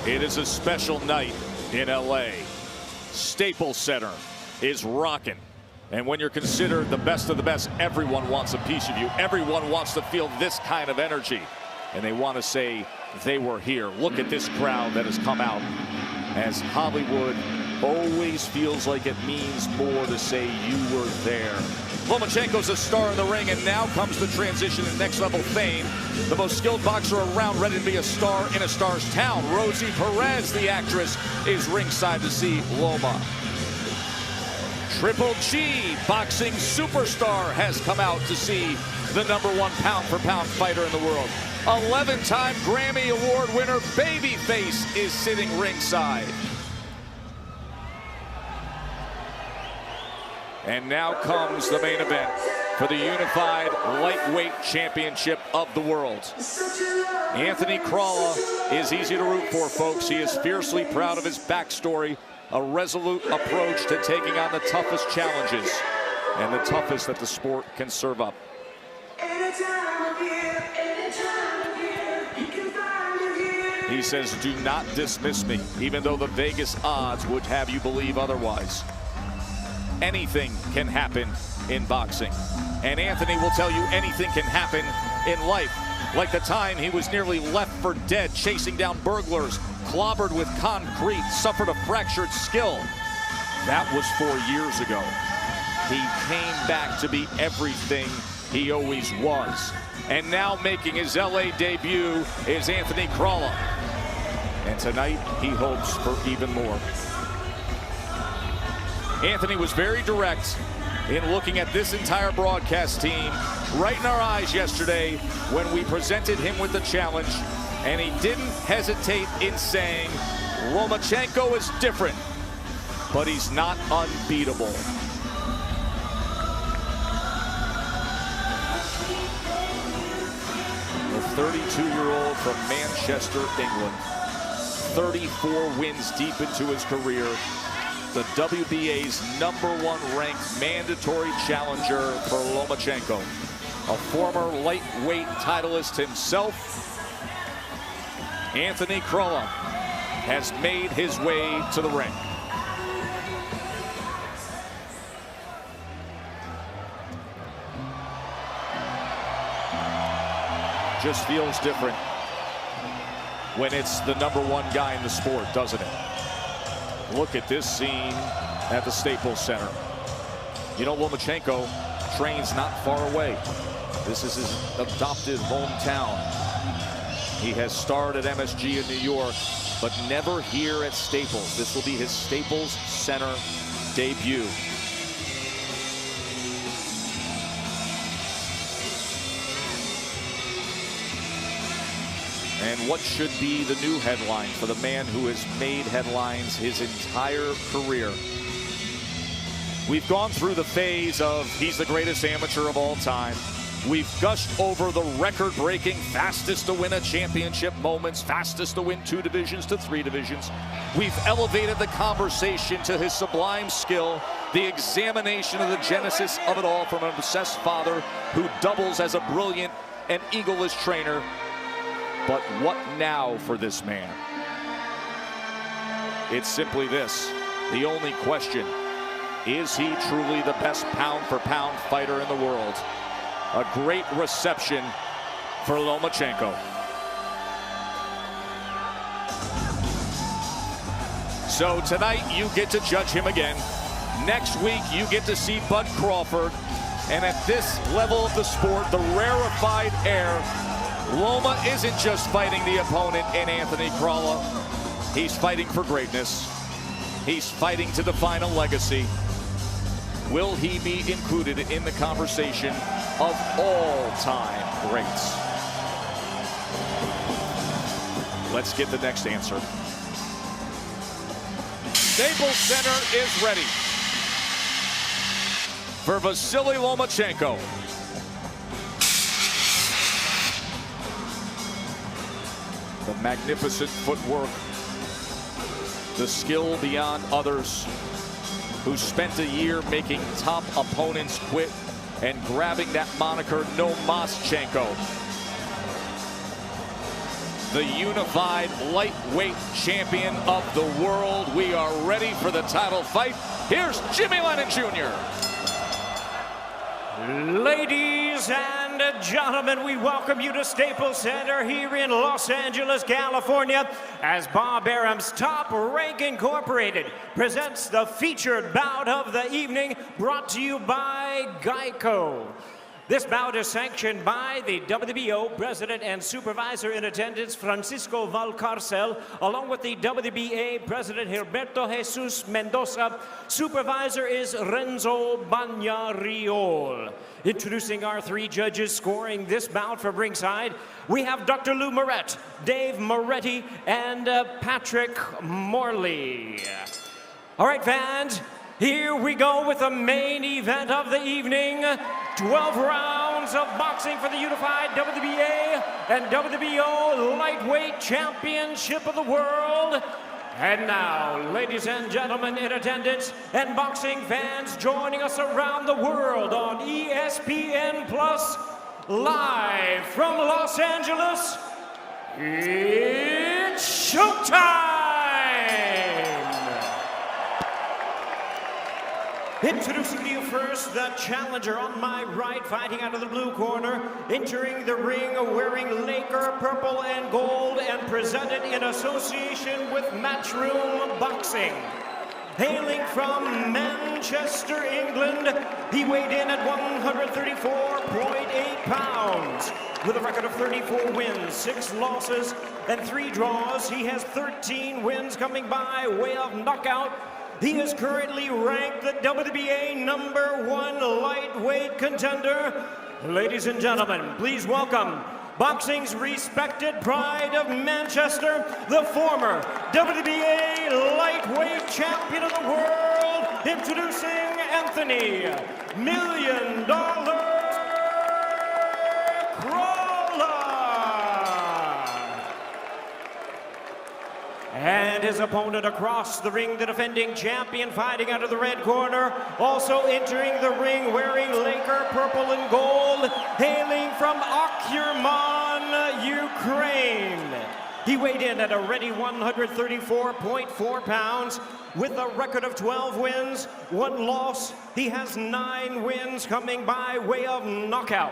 It is a special night in LA. Staples Center is rocking. And when you're considered the best of the best, everyone wants a piece of you. Everyone wants to feel this kind of energy. And they want to say they were here. Look at this crowd that has come out. As Hollywood always feels like it means more to say you were there. Lomachenko's a star in the ring, and now comes the transition to next level fame. The most skilled boxer around, ready to be a star in a star's town. Rosie Perez, the actress, is ringside to see Loma. Triple G, boxing superstar, has come out to see the #1 pound-for-pound fighter in the world. 11-time Grammy Award winner Babyface is sitting ringside. And now comes the main event for the unified lightweight championship of the world. Anthony Crolla is easy to root for, folks. He is fiercely proud of his backstory, a resolute approach to taking on the toughest challenges and the toughest that the sport can serve up. He says, do not dismiss me, even though the Vegas odds would have you believe otherwise. Anything can happen in boxing. And Anthony will tell you anything can happen in life. Like the time he was nearly left for dead, chasing down burglars, clobbered with concrete, suffered a fractured skill. That was 4 years ago. He came back to be everything he always was. And now making his LA debut is Anthony Crolla. And tonight he hopes for even more. Anthony was very direct in looking at this entire broadcast team right in our eyes yesterday when we presented him with the challenge, and he didn't hesitate in saying, Lomachenko is different, but he's not unbeatable. The 32-year-old from Manchester, England, 34 wins deep into his career. The WBA's #1 ranked mandatory challenger for Lomachenko. A former lightweight titleist himself, Anthony Crolla has made his way to the ring. Just feels different when it's the #1 guy in the sport, doesn't it? Look at this scene at the Staples Center. You know, Lomachenko trains not far away. This is his adopted hometown. He has starred at MSG in New York, but never here at Staples. This will be his Staples Center debut. And what should be the new headline for the man who has made headlines his entire career? We've gone through the phase of he's the greatest amateur of all time. We've gushed over the record-breaking fastest to win a championship moments, fastest to win 2 divisions to 3 divisions. We've elevated the conversation to his sublime skill, the examination of the genesis of it all from an obsessed father who doubles as a brilliant and egoless trainer. But what now for this man? It's simply this. The only question, is he truly the best pound-for-pound fighter in the world? A great reception for Lomachenko. So tonight you get to judge him again. Next week you get to see Bud Crawford. And at this level of the sport, the rarefied air, Loma isn't just fighting the opponent in Anthony Crolla. He's fighting for greatness. He's fighting to define a legacy. Will he be included in the conversation of all-time greats? Let's get the next answer. Staples Center is ready for Vasiliy Lomachenko. The magnificent footwork, the skill beyond others, who spent a year making top opponents quit and grabbing that moniker, No Lomachenko. the unified lightweight champion of the world. We are ready for the title fight. Here's Jimmy Lennon Jr. Ladies and gentlemen, we welcome you to Staples Center here in Los Angeles, California, as Bob Arum's Top Rank Incorporated presents the featured bout of the evening, brought to you by Geico. This bout is sanctioned by the WBO President and Supervisor in Attendance, Francisco Valcarcel, along with the WBA President, Gilberto Jesus Mendoza. Supervisor is Renzo Bagnariol. Introducing our three judges scoring this bout from ringside, we have Dr. Lou Moret, Dave Moretti, and Patrick Morley. All right, fans. Here we go with the main event of the evening. 12 rounds of boxing for the unified WBA and WBO lightweight championship of the world. And now, ladies and gentlemen in attendance and boxing fans joining us around the world on ESPN Plus, live from Los Angeles, it's showtime! Introducing to you first, the challenger on my right, fighting out of the blue corner, entering the ring wearing Laker purple and gold and presented in association with Matchroom Boxing. Hailing from Manchester, England, he weighed in at 134.8 pounds. With a record of 34 wins, 6 losses, and 3 draws, he has 13 wins coming by way of knockout. He is currently ranked the WBA #1 lightweight contender. Ladies and gentlemen, please welcome boxing's respected pride of Manchester, the former WBA lightweight champion of the world, introducing Энтони, $1 Million Crolla. And his opponent across the ring, the defending champion, fighting out of the red corner, also entering the ring wearing Laker purple and gold, hailing from Akurman, Ukraine. He weighed in at a ready 134.4 pounds with a record of 12 wins, 1 loss. He has 9 wins coming by way of knockout.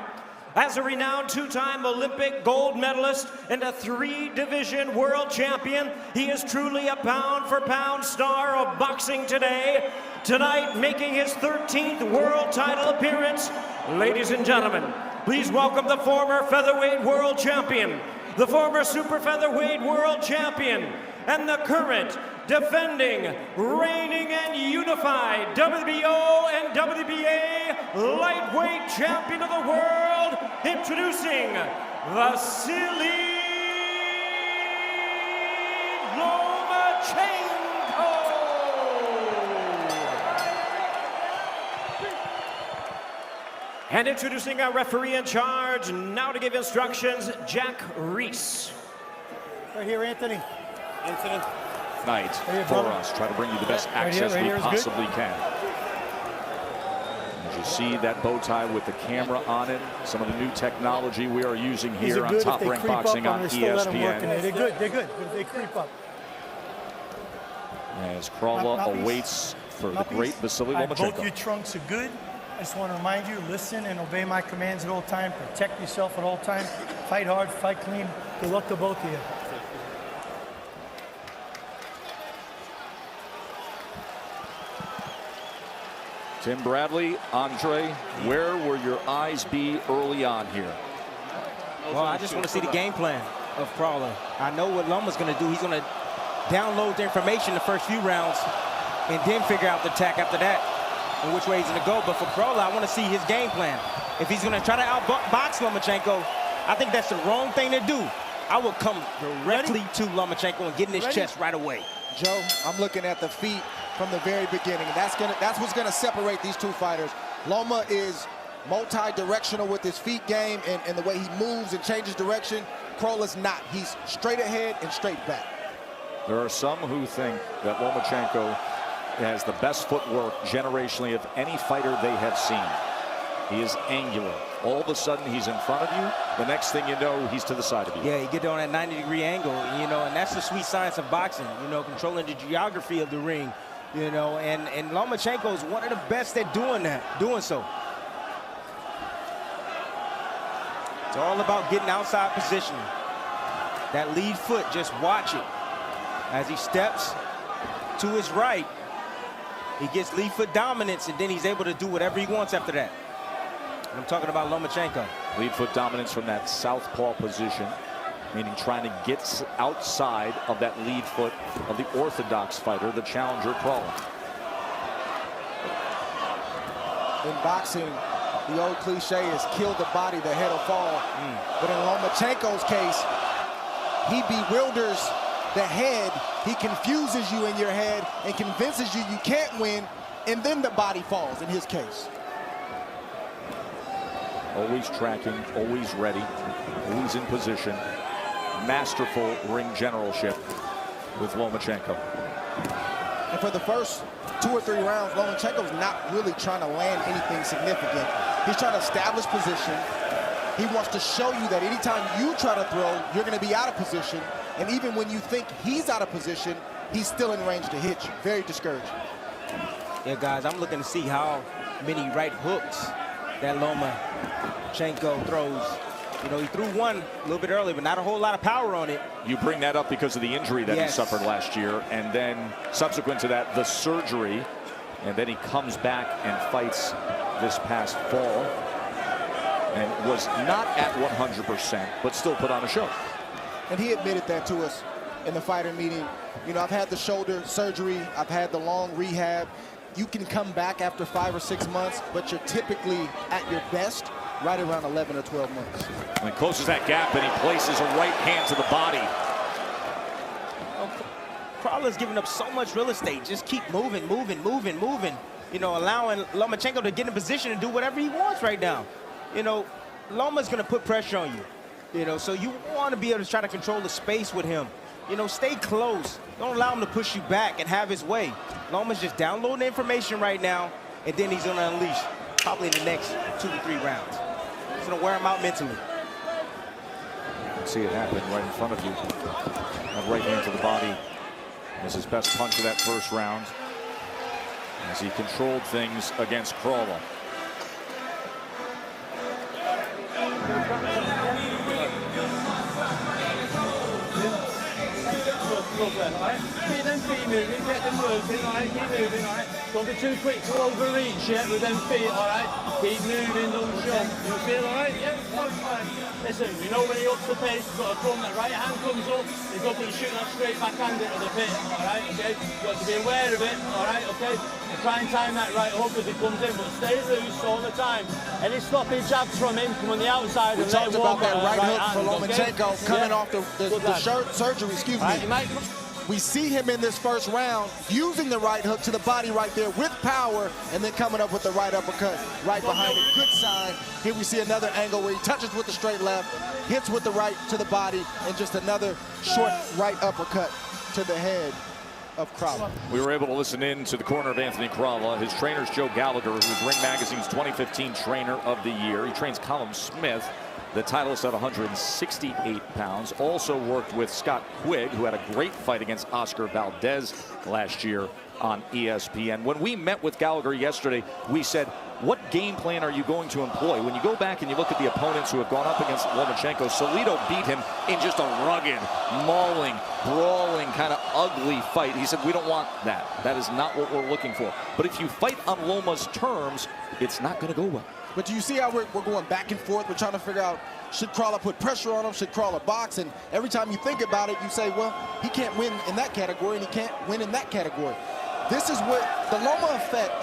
As a renowned 2-time Olympic gold medalist and a 3-division world champion, he is truly a pound-for-pound star of boxing today. Tonight, making his 13th world title appearance, ladies and gentlemen, please welcome the former featherweight world champion, the former super featherweight world champion, and the current defending, reigning, and unified WBO and WBA lightweight champion of the world, introducing Vasiliy Lomachenko. And introducing our referee in charge, now to give instructions, Jack Reese. Right here, Anthony. Incident. Night for us. Try to bring you the best access we possibly can. As you see that bow tie with the camera on it, some of the new technology we are using here on Top Rank Boxing on ESPN. They're good. They creep up. As Crolla awaits for the great Vasiliy Lomachenko. Both your trunks are good. I just want to remind you, listen and obey my commands at all times. Protect yourself at all times. Fight hard, fight clean. Good luck to both of you. Tim Bradley, Andre, where will your eyes be early on here? Well, I just want to see the game plan of Crolla. I know what Loma's going to do. He's going to download the information the first few rounds and then figure out the attack after that and which way he's going to go. But for Crolla, I want to see his game plan. If he's going to try to outbox Lomachenko, I think that's the wrong thing to do. I will come directly to Lomachenko and get in his chest right away. Joe, I'm looking at the feet from the very beginning. That's what's gonna separate these two fighters. Loma is multi-directional with his feet game and the way he moves and changes direction. Crolla's not. He's straight ahead and straight back. There are some who think that Lomachenko has the best footwork generationally of any fighter they have seen. He is angular, All of a sudden, he's in front of you. The next thing you know, he's to the side of you. Yeah, you get on that 90-degree angle, you know, and that's the sweet science of boxing, you know, controlling the geography of the ring, you know, and Lomachenko is one of the best at doing so. It's all about getting outside position. That lead foot, just watch it. As he steps to his right, he gets lead foot dominance, and then he's able to do whatever he wants after that. And I'm talking about Lomachenko. Lead foot dominance from that southpaw position, meaning trying to get outside of that lead foot of the orthodox fighter, the challenger Crolla. In boxing, the old cliche is kill the body, the head will fall. But in Lomachenko's case, he bewilders the head. He confuses you in your head and convinces you you can't win, and then the body falls in his case. Always tracking, always ready, always in position. Masterful ring generalship with Lomachenko. And for the first 2 or 3 rounds, Lomachenko's not really trying to land anything significant. He's trying to establish position. He wants to show you that anytime you try to throw, you're going to be out of position. And even when you think he's out of position, he's still in range to hit you. Very discouraging. Yeah, guys, I'm looking to see how many right hooks that Lomachenko throws. You know, he threw one a little bit early, but not a whole lot of power on it. You bring that up because of the injury that he suffered last year, and then subsequent to that, the surgery, and then he comes back and fights this past fall, and was not at 100%, but still put on a show. And he admitted that to us in the fighter meeting. You know, I've had the shoulder surgery, I've had the long rehab. You can come back after 5 or 6 months, but you're typically at your best right around 11 or 12 months. And he closes that gap, and he places a right hand to the body. Crolla's giving up so much real estate. Just keep moving. You know, allowing Lomachenko to get in position and do whatever he wants right now. You know, Loma's going to put pressure on you. You know, so you want to be able to try to control the space with him. You know, stay close. Don't allow him to push you back and have his way. Loma's just downloading the information right now, and then he's going to unleash probably in the next 2 to 3 rounds. He's going to wear him out mentally. See it happen right in front of you. That right hand to the body is his best punch of that first round, as he controlled things against Crolla. Right? Keep them feet moving, get them working, alright? Keep moving, alright? Don't be too quick to overreach yet with them feet, alright? Keep moving, don't jump. You feel alright? Yeah, fine. Listen, you know when he ups the pace, you've got to come, that right hand comes up, you've got to be shooting that straight backhand into the pit, alright? Okay? You've got to be aware of it, alright? Okay? And try and time that right hook as he comes in, but stay loose all the time. Any sloppy jabs from him come on the outside. We and talked about that right hook for Lomachenko coming off the surgery, excuse me. We see him in this first round using the right hook to the body right there with power, and then coming up with the right uppercut right behind it. Good sign. Here we see another angle where he touches with the straight left, hits with the right to the body, and just another short right uppercut to the head of Crolla. We were able to listen in to the corner of Anthony Crolla. His trainer's Joe Gallagher, who was Ring Magazine's 2015 Trainer of the Year. He trains Callum Smith, the titleist at 168 pounds. Also worked with Scott Quigg, who had a great fight against Oscar Valdez last year on ESPN. When we met with Gallagher yesterday, we said, what game plan are you going to employ? When you go back and you look at the opponents who have gone up against Lomachenko, Salido beat him in just a rugged, mauling, brawling, kind of ugly fight. He said, we don't want that. That is not what we're looking for. But if you fight on Loma's terms, it's not going to go well. But do you see how we're going back and forth? We're trying to figure out, should Crolla put pressure on him? Should Crolla box? And every time you think about it, you say, well, he can't win in that category, and he can't win in that category. This is what the Loma effect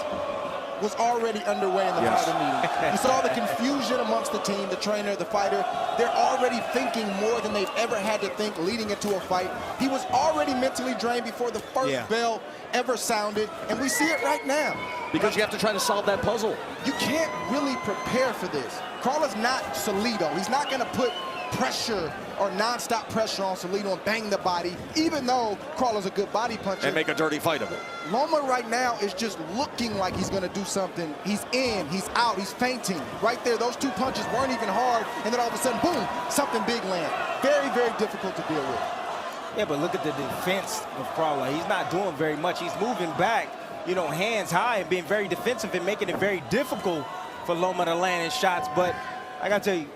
was already underway in the fighter meeting. You saw the confusion amongst the team, the trainer, the fighter. They're already thinking more than they've ever had to think leading into a fight. He was already mentally drained before the first bell ever sounded, and we see it right now. Because you have to try to solve that puzzle. You can't really prepare for this. Crolla's not Salido. He's not going to put pressure or non-stop pressure on Vasiliy and bang the body, even though Crolla's a good body puncher. And make a dirty fight of it. Loma right now is just looking like he's going to do something. He's in, he's out, he's feinting. Right there, those two punches weren't even hard, and then all of a sudden, boom, something big land. Very, very difficult to deal with. Yeah, but look at the defense of Crolla. He's not doing very much. He's moving back, you know, hands high and being very defensive and making it very difficult for Loma to land his shots. But I got to tell you,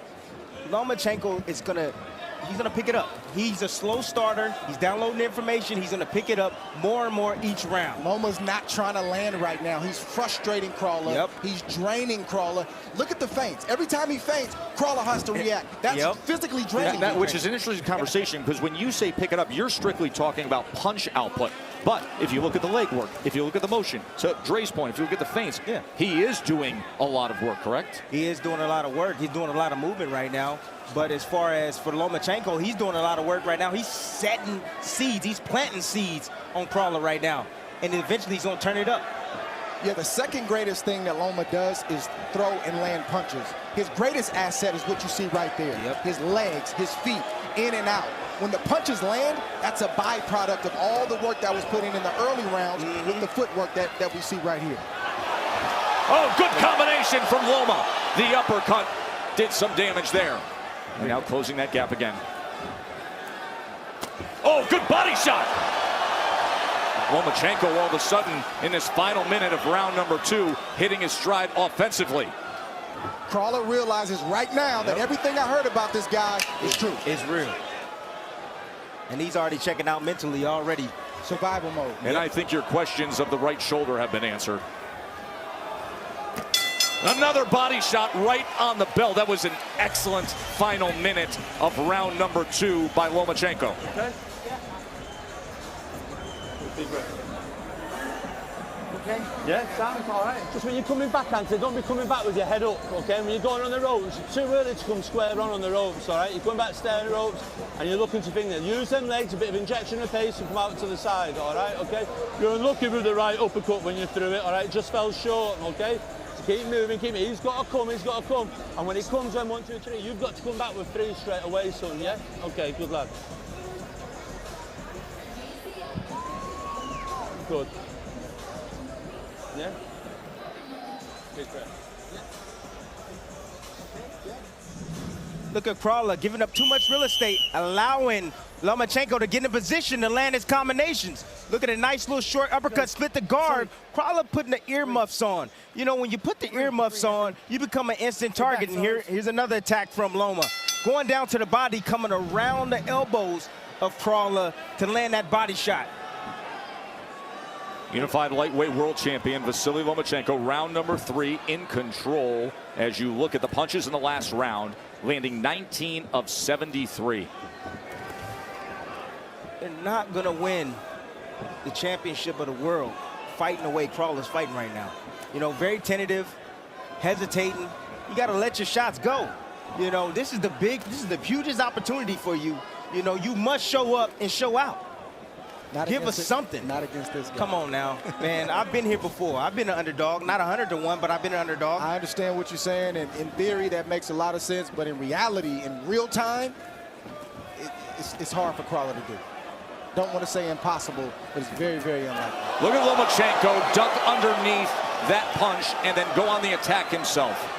Lomachenko is going to pick it up. He's a slow starter. He's downloading information. He's going to pick it up more and more each round. Loma's not trying to land right now. He's frustrating Crolla. Yep. He's draining Crolla. Look at the feints. Every time he feints, Crolla has to react. That's physically draining. Which is an interesting conversation, because when you say pick it up, you're strictly talking about punch output. But if you look at the leg work, if you look at the motion, to Dre's point, if you look at the feints, he is doing a lot of work, correct? He is doing a lot of work. He's doing a lot of movement right now. But as far as for Lomachenko, he's doing a lot of work right now. He's setting seeds. He's planting seeds on Crolla right now. And eventually he's going to turn it up. Yeah, the second greatest thing that Loma does is throw and land punches. His greatest asset is what you see right there. His legs, his feet, in and out. When the punches land, that's a byproduct of all the work that was put in the early rounds with the footwork that we see right here. Oh, good combination from Loma. The uppercut did some damage there. And now closing that gap again. Oh, good body shot. Lomachenko all of a sudden in this final minute of round number 2 hitting his stride offensively. Crolla realizes right now that everything I heard about this guy is true. It's real. And he's already checking out mentally already. Survival mode. And I think your questions of the right shoulder have been answered. Another body shot right on the bell. That was an excellent final minute of round number 2 by Lomachenko. Okay. Okay? Yeah, sounds all right. Just when you're coming back, Anthony, don't be coming back with your head up, okay? When you're going on the ropes, it's too early to come square on the ropes, all right? You're coming back staring ropes, and you're looking to finger. Use them legs, a bit of injection of pace, and come out to the side, all right, okay? You're unlucky with the right uppercut when you're through it, all right? Just fell short, okay? So keep moving, keep moving. He's got to come, he's got to come. And when he comes on 1, 2, 3, you've got to come back with 3 straight away, son, yeah? Okay, good lad. Good. Yeah? Look at Crolla giving up too much real estate, allowing Lomachenko to get in position to land his combinations. Look at a nice little short uppercut, split the guard. Crolla putting the earmuffs on. You know, when you put the earmuffs on, you become an instant target. And here's another attack from Loma. Going down to the body, coming around the elbows of Crolla to land that body shot. Unified lightweight world champion Vasiliy Lomachenko, round number 3 in control as you look at the punches in the last round, landing 19 of 73. They're not going to win the championship of the world fighting the way Crolla's fighting right now. You know, very tentative, hesitating. You got to let your shots go. You know, this is the hugest opportunity for you. You know, you must show up and show out. Give us something. Not against this guy. Come on now, man. I've been here before. I've been an underdog, not 100-1, but I've been an underdog. I understand what you're saying, and in theory that makes a lot of sense, but in reality, in real time, it's hard for Crolla to do. Don't want to say impossible, but it's very, very unlikely. Look at Lomachenko duck underneath that punch and then go on the attack himself.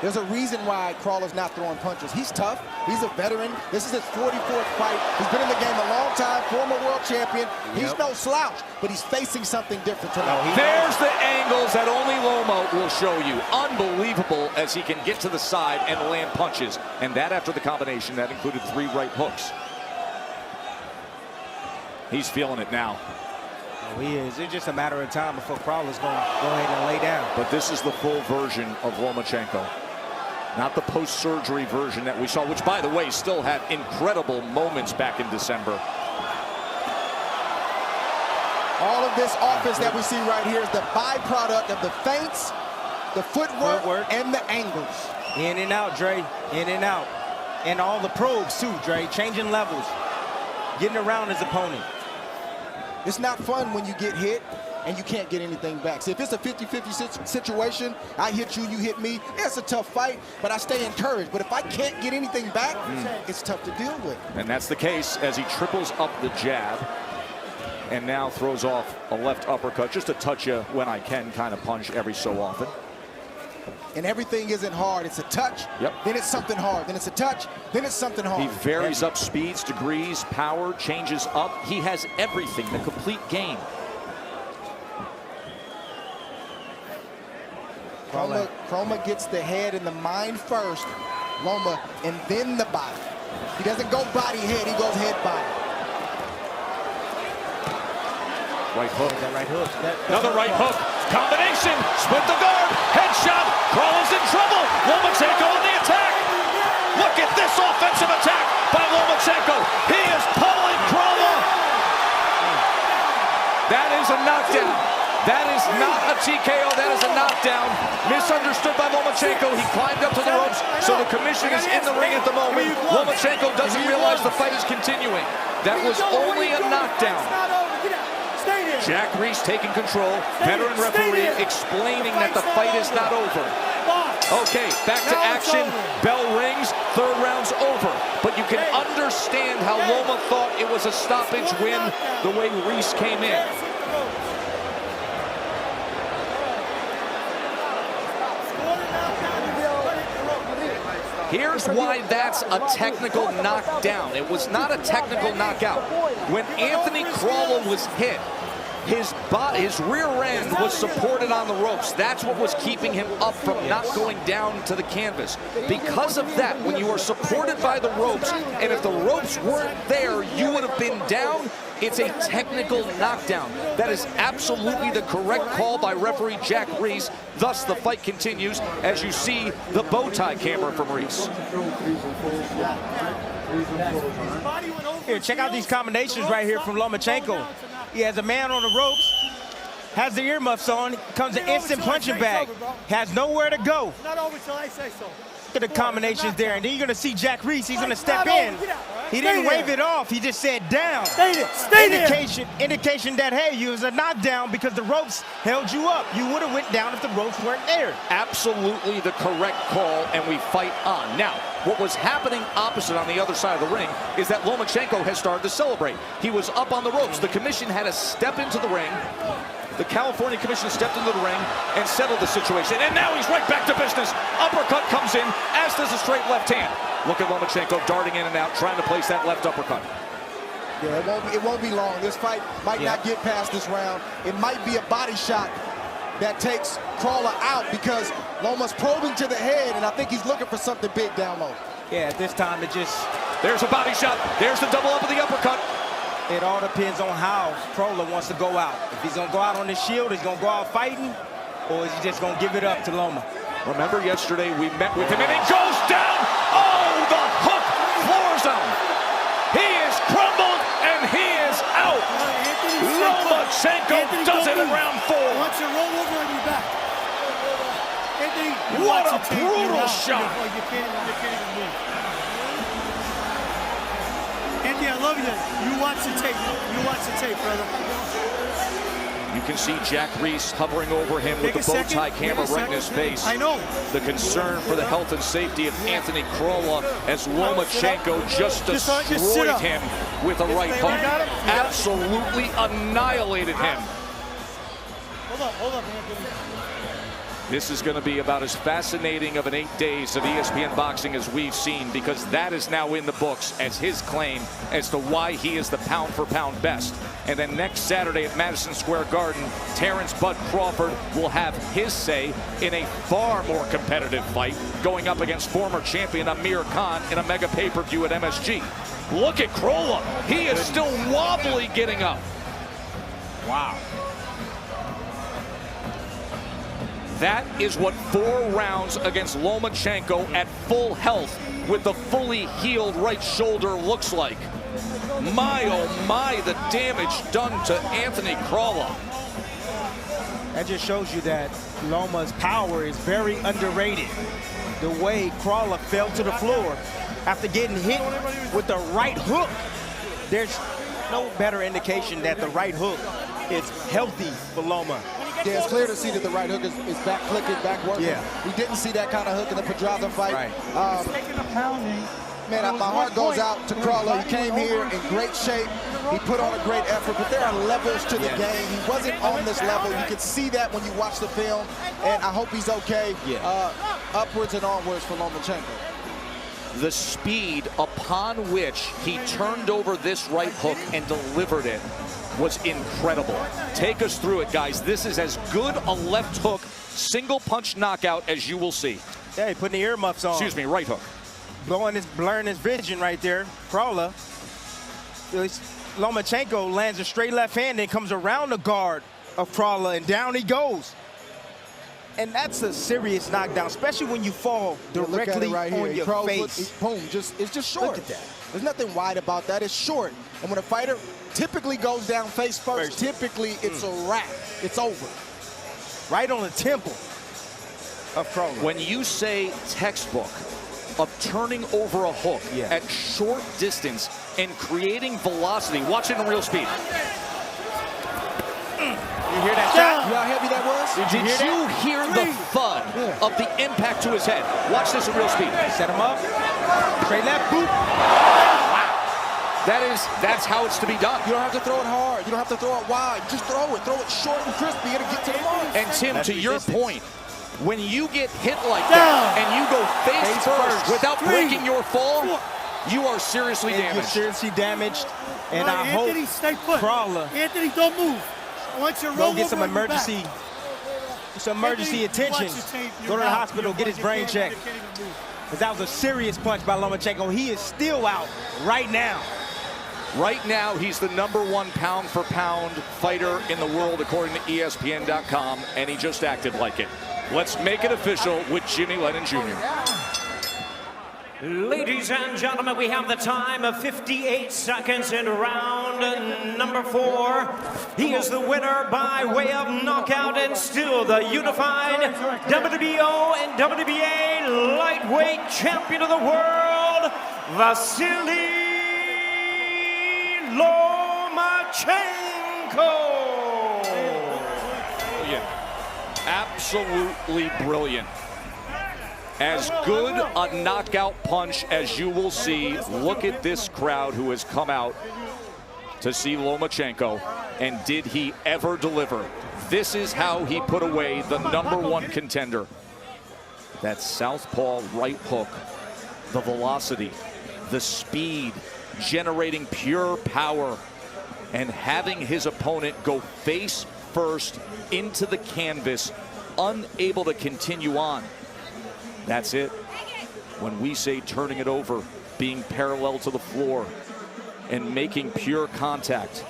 There's a reason why Crolla's not throwing punches. He's tough. He's a veteran. This is his 44th fight. He's been in the game a long time, former world champion. He's no slouch, but he's facing something different tonight. There's the angles that only Loma will show you. Unbelievable as he can get to the side and land punches. And that after the combination, that included 3 right hooks. He's feeling it now. Oh, he is. It's just a matter of time before Crolla's going to go ahead and lay down. But this is the full version of Lomachenko. Not the post-surgery version that we saw, which, by the way, still had incredible moments back in December. All of this offense that we see right here is the byproduct of the feints, the footwork, and the angles. In and out, Dre. In and out. And all the probes, too, Dre. Changing levels. Getting around his opponent. It's not fun when you get hit and you can't get anything back. See, if it's a 50-50 situation, I hit you, you hit me, it's a tough fight, but I stay encouraged. But if I can't get anything back, it's tough to deal with. And that's the case as he triples up the jab and now throws off a left uppercut, just to touch you when I can kind of punch every so often. And everything isn't hard. It's a touch, then it's something hard. Then it's a touch, then it's something hard. He varies up speeds, degrees, power, changes up. He has everything, the complete game. Crolla gets the head and the mind first, Loma, and then the body. He doesn't go body, head, he goes head, body. Right hook. That right hook. Another right hook. Combination. Split the guard. Headshot. Crolla's in trouble. Lomachenko on the attack. Look at this offensive attack by Lomachenko. He is pummeling Crolla. That is a knockdown. That is not a TKO. That is a knockdown. Misunderstood by Lomachenko. He climbed up to the ropes, so the commission is in the ring at the moment. Lomachenko doesn't realize the fight is continuing. That was only a knockdown. Jack Reese taking control, veteran referee explaining that the fight is not over. Okay, back to action, bell rings, third round's over. But you can understand how Loma thought it was a stoppage win the way Reese came in. Here's why that's a technical knockdown. It was not a technical knockout. When Anthony Crolla was hit, his rear end was supported on the ropes. That's what was keeping him up from not going down to the canvas. Because of that, when you are supported by the ropes, and if the ropes weren't there, you would have been down. It's a technical knockdown. That is absolutely the correct call by referee Jack Reese. Thus, the fight continues as you see the bow tie camera from Reese. Here, check out these combinations right here from Lomachenko. He has a man on the ropes, has the earmuffs on, comes an instant punching bag, has nowhere to go. Not over till I say so. Look at the combinations there, and then you're gonna see Jack Reese, he's gonna step in. He didn't wave it off, he just said down. Stay there, stay there. Indication that, hey, you was a knockdown because the ropes held you up. You would have went down if the ropes weren't there. Absolutely the correct call, and we fight on. Now, what was happening opposite on the other side of the ring is that Lomachenko has started to celebrate. He was up on the ropes. The commission had to step into the ring. The California Commission stepped into the ring and settled the situation. And now he's right back to business. Uppercut comes in, as does a straight left hand. Look at Lomachenko darting in and out, trying to place that left uppercut. Yeah, it won't be long. This fight might not get past this round. It might be a body shot that takes Crolla out because Loma's probing to the head, and I think he's looking for something big down low. Yeah, at this time it just... There's a body shot. There's the double up of the uppercut. It all depends on how Crolla wants to go out. If he's going to go out on his shield, he's going to go out fighting, or is he just going to give it up to Loma? Remember yesterday we met with him and he goes down. Oh, the hook floors him. He is crumbled and he is out. Lomachenko does it in round 4. Once you roll over on your back. Anthony, what a brutal shot. You can't even move. Anthony, I love you. You watch the tape. You watch the tape, brother. You can see Jack Reese hovering over him with the bow tie camera right in his face. I know. The concern for the health and safety of Anthony Crolla as Lomachenko just destroyed him with a right hook. Absolutely annihilated him. Hold up, This is going to be about as fascinating of an 8 days of ESPN boxing as we've seen, because that is now in the books as his claim as to why he is the pound-for-pound best. And then next Saturday at Madison Square Garden, Terrence Bud Crawford will have his say in a far more competitive fight going up against former champion Amir Khan in a mega pay-per-view at MSG. Look at Crolla. He is still wobbly getting up. Wow. That is what 4 rounds against Lomachenko at full health with the fully healed right shoulder looks like. My, oh my, the damage done to Anthony Crolla. That just shows you that Loma's power is very underrated. The way Crolla fell to the floor after getting hit with the right hook. There's no better indication that the right hook is healthy for Loma. Yeah, it's clear to see that the right hook is back clicking, back working. Yeah. We didn't see that kind of hook in the Pedraza fight. Right. Taking a pounding. Man, my heart goes out to Crolla. He came here in great shape. He put on a great effort, but there are levels to the game. He wasn't on this level. You can see that when you watch the film, and I hope he's okay. Upwards and onwards for Lomachenko. The speed upon which he turned over this right hook and delivered it was incredible. Take us through it, guys. This is as good a left hook, single punch knockout as you will see. Yeah, he putting the earmuffs on. Excuse me, right hook. Blurring his vision right there. Crolla. Lomachenko lands a straight left hand and comes around the guard of Crolla, and down he goes. And that's a serious knockdown, especially when you fall directly on your face. Boom, it's just short. Look at that. There's nothing wide about that. It's short. And when a fighter typically goes down face first, typically it's a wrap. It's over. Right on the temple of Crolla. When you say textbook of turning over a hook at short distance and creating velocity, watch it in real speed. You hear that shot? You know how heavy that was? Did you hear the thud of the impact to his head? Watch this in real speed. Set him up. Straight left, boop. Wow. That's how it's to be done. You don't have to throw it hard. You don't have to throw it wide. Just throw it. Throw it short and crispy. It'll get to the mark. And Tim, to your point, when you get hit like that and you go face first without breaking your fall, you are seriously damaged. You're seriously damaged. And I Anthony, hope stay put. Crolla Anthony, don't move. I want you to roll go get over some and go emergency Anthony, attention. watch your tape. Go to the You're out. hospital, get his brain checked. Because that was a serious punch by Lomachenko. He is still out right now. Right now, he's the #1 pound-for-pound fighter in the world, according to ESPN.com, and he just acted like it. Let's make it official with Jimmy Lennon Jr. Ladies and gentlemen, we have the time of 58 seconds in round number 4. He is the winner by way of knockout and still the unified WBO and WBA lightweight champion of the world, Vasiliy Lomachenko. Absolutely brilliant. As good a knockout punch as you will see. Look at this crowd who has come out to see Lomachenko, and did he ever deliver? This is how he put away the #1 contender. That southpaw right hook, the velocity, the speed, generating pure power, and having his opponent go face first into the canvas, unable to continue on. That's it. When we say turning it over, being parallel to the floor and making pure contact.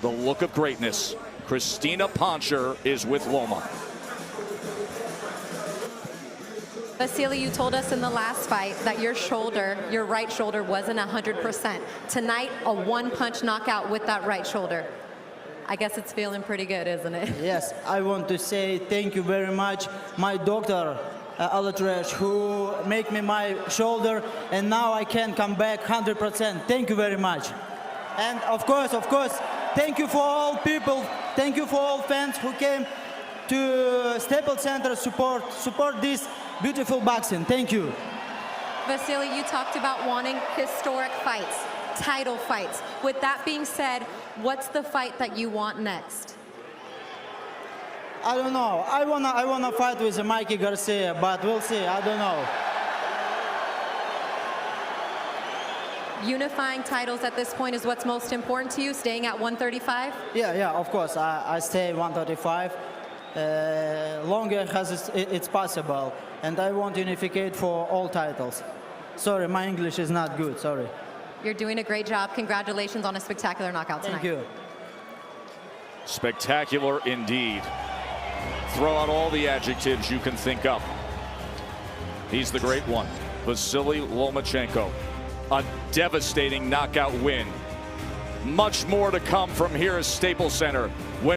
The look of greatness. Christina Poncher is with Loma. Vasiliy, you told us in the last fight that your shoulder, your right shoulder, wasn't 100%. Tonight, a one-punch knockout with that right shoulder. I guess it's feeling pretty good, isn't it? Yes, I want to say thank you very much, my doctor, Alatrash, who make me my shoulder, and now I can come back 100%. Thank you very much. And of course, thank you for all people, thank you for all fans who came to Staples Center support this beautiful boxing. Thank you. Vasiliy, you talked about wanting historic fights, title fights. With that being said, what's the fight that you want next? I don't know. I wanna fight with Mikey Garcia, but we'll see. I don't know. Unifying titles at this point is what's most important to you, staying at 135? Yeah, of course. I stay 135. Longer as it's possible. And I want unificate for all titles. Sorry, my English is not good, sorry. You're doing a great job. Congratulations on a spectacular knockout tonight. Thank you. Spectacular indeed. Throw out all the adjectives you can think of. He's the great one, Vasiliy Lomachenko. A devastating knockout win. Much more to come from here at Staples Center.